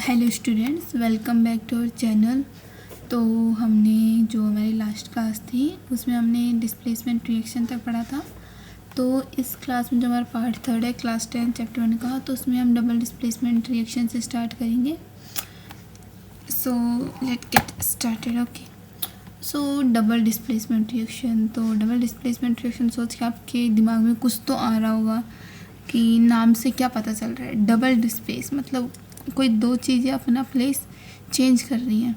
Hello students, welcome back to our channel. तो हमने जो हमारी लास्ट क्लास थी उसमें हमने डिस्प्लेसमेंट रिएक्शन तक पढ़ा था। तो इस क्लास में जो हमारा पार्ट 3 है क्लास 10 चैप्टर 1 का, तो उसमें हम डबल डिस्प्लेसमेंट रिएक्शन से स्टार्ट करेंगे। So let get started. Okay, सो डबल डिस्प्लेसमेंट रिएक्शन। तो डबल डिस्प्लेसमेंट रिएक्शन सोच के आपके दिमाग में कुछ तो आ रहा होगा कि नाम से क्या पता चल रहा है। डबल डिस्प्लेस मतलब कोई दो चीज़ें अपना प्लेस चेंज कर रही हैं,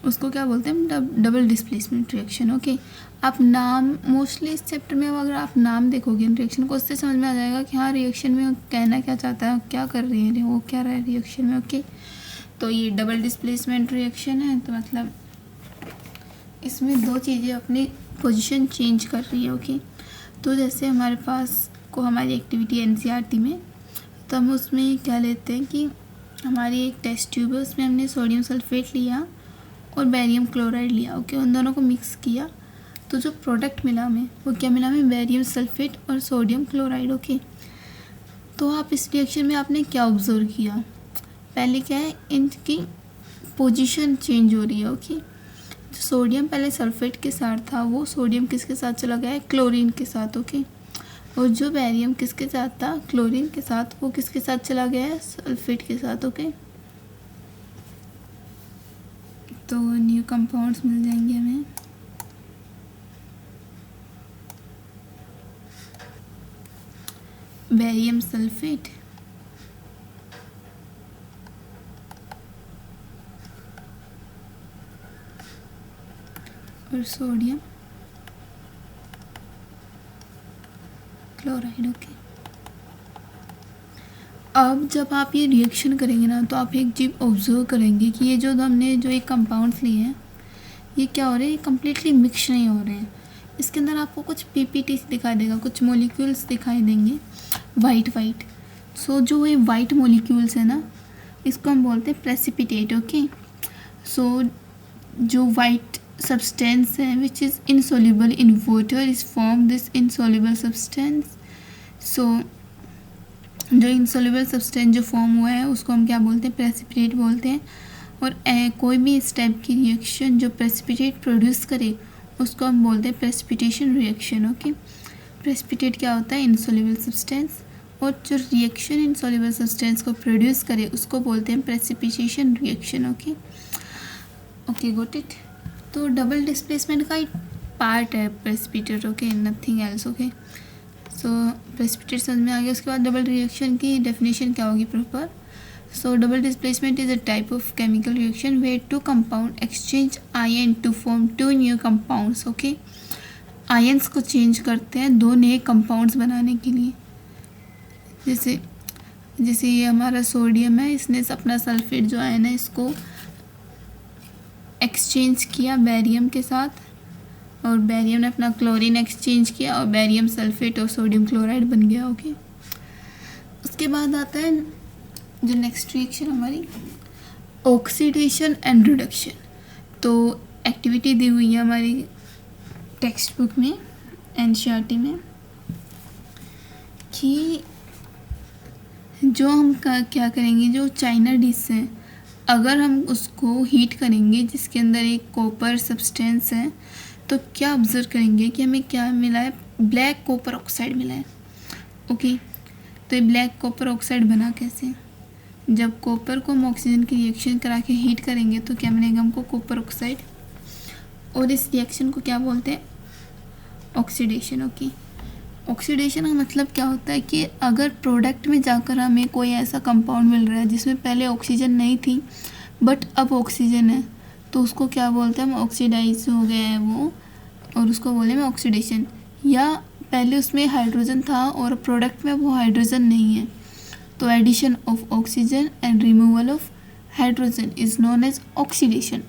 उसको क्या बोलते हैं, डबल डिस्प्लेसमेंट रिएक्शन। ओके, आप नाम मोस्टली इस चैप्टर में अगर आप नाम देखोगे रिएक्शन को, उससे समझ में आ जाएगा कि हाँ रिएक्शन में कहना क्या चाहता है, क्या कर रही है, वो क्या रहा है रिएक्शन में। ओके, तो ये डबल डिस्प्लेसमेंट रिएक्शन है, तो मतलब इसमें दो चीज़ें अपनी पोजीशन चेंज कर रही है। ओके, तो जैसे हमारे पास को हमारी एक्टिविटी एनसीईआरटी में, तो हम उसमें क्या लेते हैं कि हमारी एक टेस्ट ट्यूब है, उसमें हमने सोडियम सल्फेट लिया और बेरियम क्लोराइड लिया। ओके, उन दोनों को मिक्स किया, तो जो प्रोडक्ट मिला हमें वो क्या मिला हमें, बेरियम सल्फेट और सोडियम क्लोराइड। ओके, तो आप इस रिएक्शन में आपने क्या ऑब्जर्व किया, पहले क्या है, इनकी पोजीशन चेंज हो रही है। ओके, जो सोडियम पहले सल्फेट के साथ था वो सोडियम किसके साथ चला गया है, क्लोरीन के साथ। ओके, और जो बेरियम किसके साथ था, क्लोरीन के साथ, वो किसके साथ चला गया है, सल्फेट के साथ। ओके, तो न्यू कंपाउंड्स मिल जाएंगे हमें। बेरियम सल्फेट और सोडियम क्लोराइड। ओके, अब जब आप ये रिएक्शन करेंगे ना, तो आप एक चीज़ ऑब्जर्व करेंगे कि ये जो हमने जो एक कंपाउंड्स लिए हैं, ये क्या हो रहे हैं, ये कम्प्लीटली मिक्स नहीं हो रहे हैं। इसके अंदर आपको कुछ पीपीटी दिखाई देगा, कुछ मॉलिक्यूल्स दिखाई देंगे वाइट। सो जो ये वाइट मॉलिक्यूल्स है ना, इसको हम बोलते हैं प्रेसिपिटेट। ओके, सो जो वाइट सब्सटेंस है which is insoluble in water is form this insoluble substance. So जो इनसॉल्युबल सब्सटेंस जो फॉर्म हुआ है उसको हम क्या बोलते हैं, प्रेसिपिटेट बोलते हैं। और कोई भी इस टाइप की रिएक्शन जो प्रेसिपिटेट प्रोड्यूस करे उसको हम बोलते हैं प्रेसिपिटेशन रिएक्शन। ओके, प्रेसिपिटेट क्या होता है, इनसॉल्युबल सब्सटेंस, और जो रिएक्शन इनसॉल्युबल सब्सटेंस को प्रोड्यूस करे उसको बोलते हैं precipitation reaction. Okay okay, got it. तो डबल डिस्प्लेसमेंट का एक पार्ट है precipitate. Okay, nothing else. Okay, so precipitate समझ में आ गया। उसके बाद डबल रिएक्शन की डेफिनेशन क्या होगी proper. So double displacement is a type of chemical reaction where two compound exchange ion to form two new compounds. Okay, ions को change करते हैं दो नए कंपाउंड्स बनाने के लिए। जैसे ये हमारा सोडियम है, इसने अपना सल्फेट जो आयन है इसको एक्सचेंज किया बेरियम के साथ, और बेरियम ने अपना क्लोरीन एक्सचेंज किया और बेरियम सल्फेट और सोडियम क्लोराइड बन गया। ओके, उसके बाद आता है जो नेक्स्ट रिएक्शन हमारी, ऑक्सीडेशन एंड रिडक्शन। तो एक्टिविटी दी हुई है हमारी टेक्स्ट बुक में एनसीईआरटी में कि जो हम क्या करेंगे, जो चाइना डिश है अगर हम उसको हीट करेंगे जिसके अंदर एक कॉपर सब्सटेंस है, तो क्या ऑब्जर्व करेंगे कि हमें क्या मिला है, ब्लैक कॉपर ऑक्साइड मिला है। ओके, तो ये ब्लैक कॉपर ऑक्साइड बना कैसे, जब कॉपर को हम ऑक्सीजन की रिएक्शन करा के हीट करेंगे तो क्या मिलेगा हमको, कॉपर ऑक्साइड। और इस रिएक्शन को क्या बोलते हैं, ऑक्सीडेशन। ओके, ऑक्सीडेशन का मतलब क्या होता है कि अगर प्रोडक्ट में जाकर हमें कोई ऐसा कंपाउंड मिल रहा है जिसमें पहले ऑक्सीजन नहीं थी बट अब ऑक्सीजन है, तो उसको क्या बोलते हैं हम, ऑक्सीडाइज हो गया है वो, और उसको बोले हम ऑक्सीडेशन। या पहले उसमें हाइड्रोजन था और प्रोडक्ट में वो हाइड्रोजन नहीं है, तो addition of oxygen and removal of hydrogen is known as oxidation.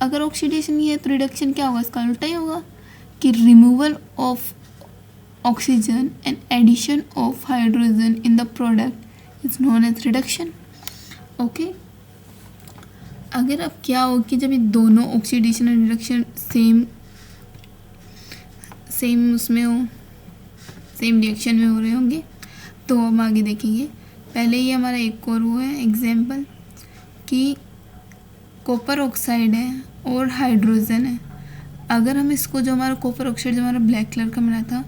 अगर ऑक्सीडेशन ही है तो रिडक्शन क्या होगा, इसका उल्टा ही होगा कि removal of oxygen and addition of hydrogen in the product is known as reduction. Okay, अगर अब क्या हो कि जब ये दोनों ऑक्सीडेशन एंड रिडक्शन सेम उसमें हो, सेम रिएक्शन में हो रहे होंगे, तो हम आगे देखेंगे। पहले ये हमारा एक और वो है एग्जाम्पल कि कॉपर ऑक्साइड है और हाइड्रोजन है। अगर हम इसको, जो हमारा कॉपर ऑक्साइड जो हमारा ब्लैक कलर का बना था,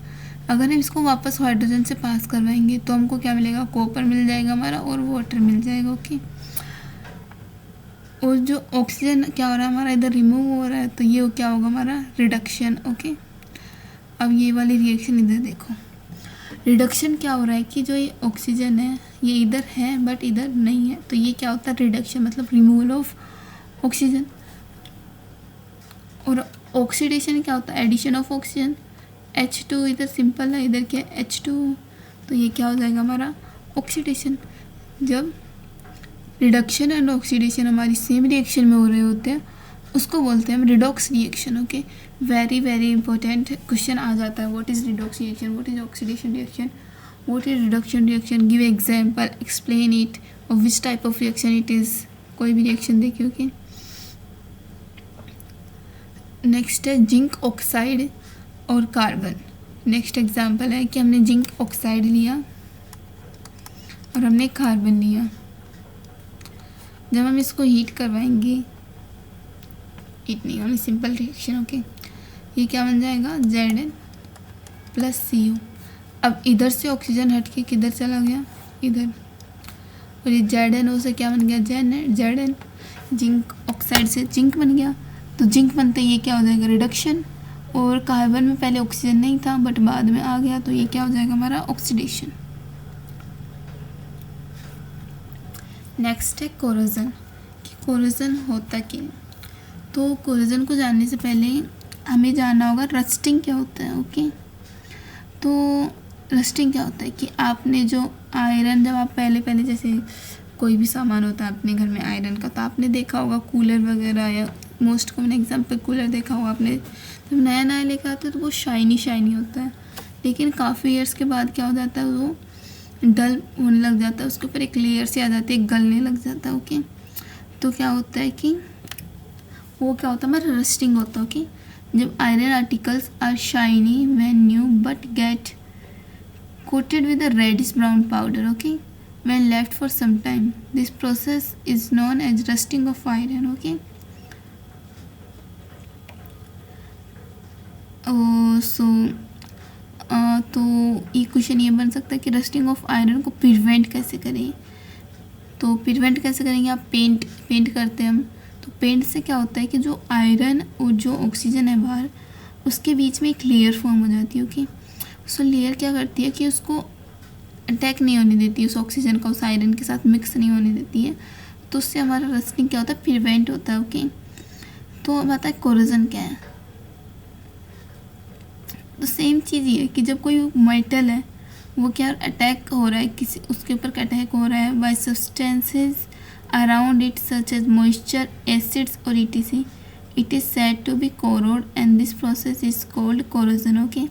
अगर हम इसको वापस हाइड्रोजन से पास करवाएंगे तो हमको क्या मिलेगा, कॉपर मिल जाएगा हमारा और वाटर मिल जाएगा। ओके, और जो ऑक्सीजन क्या हो रहा है हमारा इधर रिमूव हो रहा है, तो ये क्या होगा हमारा रिडक्शन। ओके, अब ये वाली रिएक्शन इधर देखो, रिडक्शन क्या हो रहा है कि जो ये ऑक्सीजन है ये इधर है बट इधर नहीं है, तो ये क्या होता है रिडक्शन, मतलब रिमूवल ऑफ ऑक्सीजन। और ऑक्सीडेशन क्या होता है, एडिशन ऑफ ऑक्सीजन। H2 इधर सिंपल है, इधर क्या H2, तो ये क्या हो जाएगा हमारा ऑक्सीडेशन। जब रिडक्शन एंड ऑक्सीडेशन हमारी सेम रिएक्शन में हो रहे होते हैं उसको बोलते हैं हम redox reaction. Okay, very very important question आ जाता है, what is redox reaction, what is oxidation reaction, what is reduction reaction, give example, explain it, और which type of reaction it is, कोई भी रिएक्शन देखिए। ओके, नेक्स्ट है zinc oxide और carbon. Next example है कि हमने जिंक ऑक्साइड लिया और हमने कार्बन लिया। जब हम इसको हीट करवाएंगे, हीट नहीं होनी, सिंपल रिएक्शन। ओके, ये क्या बन जाएगा Zn प्लस CO। अब इधर से ऑक्सीजन हट के किधर चला गया, इधर, और ये ZnO से क्या बन गया Zn, जिंक ऑक्साइड से जिंक बन गया। तो जिंक बनते ये क्या हो जाएगा रिडक्शन, और कार्बन में पहले ऑक्सीजन नहीं था बट बाद में आ गया, तो ये क्या हो जाएगा हमारा ऑक्सीडेशन। नेक्स्ट है कोरोजन, कि कोरोजन होता क्या है। तो कोरोजन को जानने से पहले हमें जानना होगा रस्टिंग क्या होता है। ओके, तो रस्टिंग क्या होता है कि आपने जो आयरन, जब आप पहले जैसे कोई भी सामान होता है अपने घर में आयरन का, तो आपने देखा होगा कूलर वगैरह, या मोस्ट कॉमन एग्जांपल कूलर देखा होगा आपने, जब नया नया लेकर आते हो तो वो शाइनी होता है, लेकिन काफ़ी ईयर्स के बाद क्या हो जाता है वो डल होने लग जाता है, उसके ऊपर एक लेयर से आ जाती है, गलने लग जाता है। ओके, तो क्या होता है कि वो क्या होता है हमारा रस्टिंग होता है। ओके, जब iron articles are shiny when new but get coated with a reddish brown powder, okay, when left for some time, this process is known as rusting of iron. Okay, तो ये question ये बन सकता है कि rusting of iron को prevent कैसे करें। तो प्रिवेंट कैसे करेंगे, आप पेंट करते हैं हम, तो पेंट से क्या होता है कि जो आयरन और जो ऑक्सीजन है बाहर, उसके बीच में एक लेयर फॉर्म हो जाती है। ओके, सो लेयर क्या करती है कि उसको अटैक नहीं होने देती है, उस ऑक्सीजन का उस आयरन के साथ मिक्स नहीं होने देती है, तो उससे हमारा रस्टिंग क्या होता है प्रिवेंट होता है। ओके, तो अब आता है कोरोजन क्या है। तो सेम चीज़ ये है कि जब कोई मेटल है वो क्या अटैक हो रहा है, किसी उसके ऊपर अटैक हो रहा है by substances around it such as moisture, acids और ETC, it is said to be corrode and this process is called corrosion. Okay,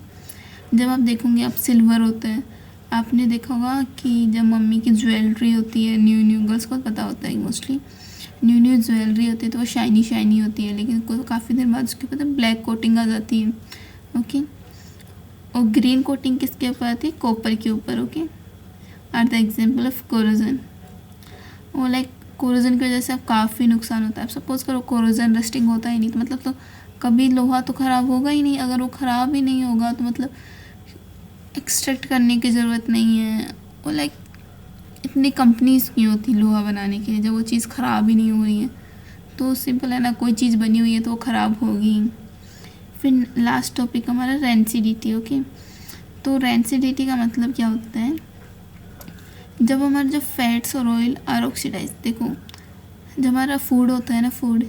जब आप देखोगे, आप सिल्वर होता है, आपने देखा होगा कि जब मम्मी की ज्वेलरी होती है, न्यू गर्ल्स को पता होता है मोस्टली, न्यू ज्वेलरी होती है तो वो शाइनी होती है, लेकिन काफ़ी देर बाद उसके ऊपर ब्लैक कोटिंग आ जाती है। ओके, और ग्रीन कोटिंग किसके ऊपर आती है, कॉपर के ऊपर। Okay, are the example of corrosion. और लाइक कोरोजन की वजह से अब काफ़ी नुकसान होता है। अब सपोज करो कोरोजन रस्टिंग होता ही नहीं, तो मतलब तो कभी लोहा तो ख़राब होगा ही नहीं। अगर वो ख़राब ही नहीं होगा तो मतलब एक्सट्रैक्ट करने की ज़रूरत नहीं है। और लाइक इतनी कंपनीज क्यों होती लोहा बनाने के लिए जब वो चीज़ ख़राब ही नहीं हो रही है। तो सिंपल है ना, कोई चीज़ बनी हुई है तो वो ख़राब होगी। फिर लास्ट टॉपिक हमारा रेंसिडिटी। ओके, तो रेंसिडिटी का मतलब क्या होता है, जब हमारे जो फैट्स और ऑयल आर ऑक्सीडाइज। देखो, जब हमारा फूड होता है ना, फूड,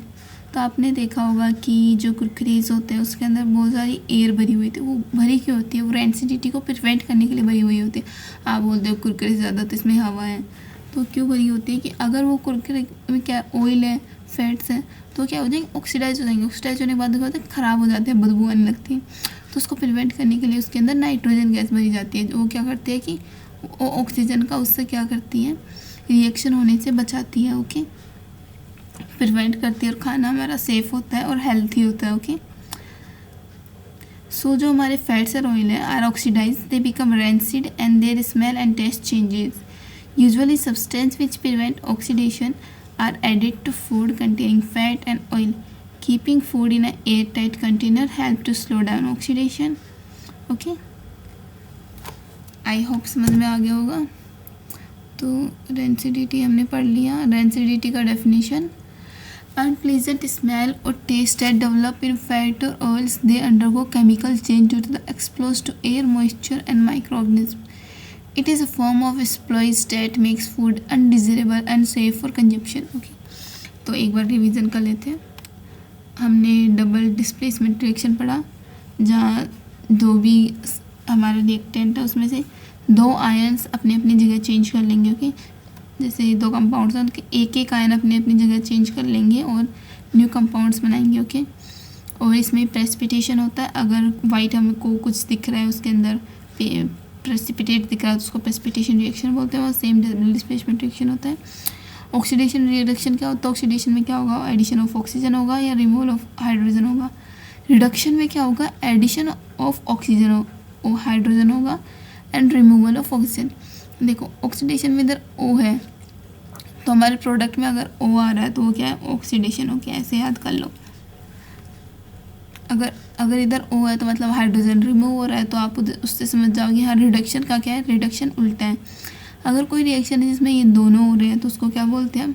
तो आपने देखा होगा कि जो कुरकुरीज होते हैं उसके अंदर बहुत सारी एयर भरी हुई थी। वो भरी क्यों होती है, वो रेंसिडिटी को प्रिवेंट करने के लिए भरी हुई होती है। आप बोलते हो कुरकुरे ज़्यादा तो इसमें हवा है, तो क्यों भरी होती है कि अगर वो कुरकुरे में क्या ऑयल है, फैट्स है, तो क्या हो जाएंगे, ऑक्सीडाइज हो जाएंगे। ऑक्सीडाइज होने के बाद होता है ख़राब हो जाते हैं, बदबू आने लगती है। तो उसको प्रिवेंट करने के लिए उसके अंदर नाइट्रोजन गैस भरी जाती है, वो क्या करती है कि वो ऑक्सीजन का उससे क्या करती है, रिएक्शन होने से बचाती है। ओके, प्रिवेंट करती है, और खाना हमारा सेफ़ होता है और हेल्थी होता है। ओके, सो जो हमारे फैट्स और ऑयल है are oxidise, they become rancid and their smell and taste changes. Usually substance which prevent oxidation are added to food containing fat and oil. Keeping food in an airtight container help to slow down oxidation. Okay, I hope समझ में आ गया होगा। तो rancidity हमने पढ़ लिया। Rancidity का definition, unpleasant smell or taste that develop in fat or oils. They undergo chemical change due to the exposed to air, moisture and microorganisms. It is a form of spoilage that makes food undesirable and safe for consumption. Okay, तो एक बार revision कर लेते हैं। हमने double displacement reaction पढ़ा, जहाँ दो भी हमारा रिएक्टेंट है उसमें से दो आयन्स अपने अपनी जगह चेंज कर लेंगे। ओके, जैसे दो कंपाउंड्स हैं उनके एक एक आयन अपनी अपनी जगह चेंज कर लेंगे और न्यू कंपाउंड्स बनाएंगे। ओके, और इसमें प्रेसिपिटेशन होता है। अगर वाइट हमको कुछ दिख रहा है उसके अंदर प्रेसिपिटेट दिख रहा है तो उसको प्रेसिपिटेशन रिएक्शन बोलते हैं। और सेम डिस्प्लेसमेंट रिएक्शन होता है। ऑक्सीडेशन रिडक्शन क्या होता है? ऑक्सीडेशन में क्या होगा? एडिशन ऑफ ऑक्सीजन होगा या रिमूवल ऑफ हाइड्रोजन होगा। रिडक्शन में क्या होगा? एडिशन ऑफ ऑक्सीजन और हाइड्रोजन होगा एंड रिमूवल ऑफ ऑक्सीजन। देखो, ऑक्सीडेशन में इधर ओ है तो हमारे प्रोडक्ट में अगर ओ आ रहा है तो वो क्या है? ऑक्सीडेशन हो गया। ऐसे याद कर लो। अगर इधर ओ है तो मतलब हाइड्रोजन रिमूव हो रहा है, तो आप उससे समझ जाओगे हाँ रिडक्शन का क्या है? रिडक्शन उल्टा है। अगर कोई रिएक्शन है जिसमें ये दोनों हो रहे हैं तो उसको क्या बोलते हैं हम?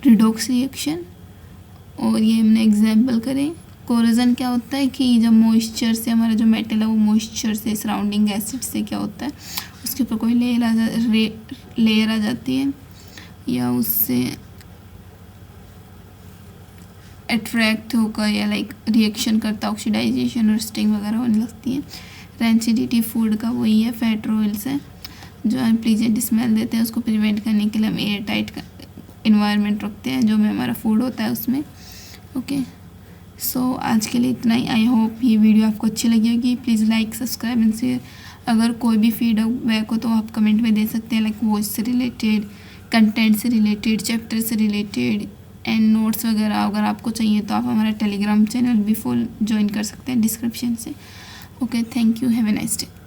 Redox reaction. और ये हमने एग्जाम्पल करें। कोरोजन क्या होता है कि जब मॉइस्चर से हमारा जो मेटल है वो मॉइस्चर से, सराउंडिंग एसिड से क्या होता है, उसके ऊपर कोई लेयर आ जाती है या उससे अट्रैक्ट होकर या लाइक रिएक्शन करता, ऑक्सीडाइजेशन और स्टिंग वगैरह होने लगती है। रेंसिडिटी फूड का वही है, फैट ऑयल्स है जो अनप्लीजेंट स्मेल देते हैं। उसको प्रिवेंट करने के लिए हम एयर टाइट का इन्वायरमेंट रखते हैं जो में हमारा फूड होता है उसमें। ओके, सो आज के लिए इतना ही। आई होप ये वीडियो आपको अच्छी लगी होगी। Please like, subscribe and share. अगर कोई भी फीडबैक हो तो आप कमेंट में दे सकते हैं, लाइक वॉइस से रिलेटेड, कंटेंट से रिलेटेड, चैप्टर से रिलेटेड एंड नोट्स वगैरह अगर आपको चाहिए तो आप हमारा टेलीग्राम चैनल भी फुल ज्वाइन कर सकते हैं डिस्क्रिप्शन से। Okay, thank you, have a nice day.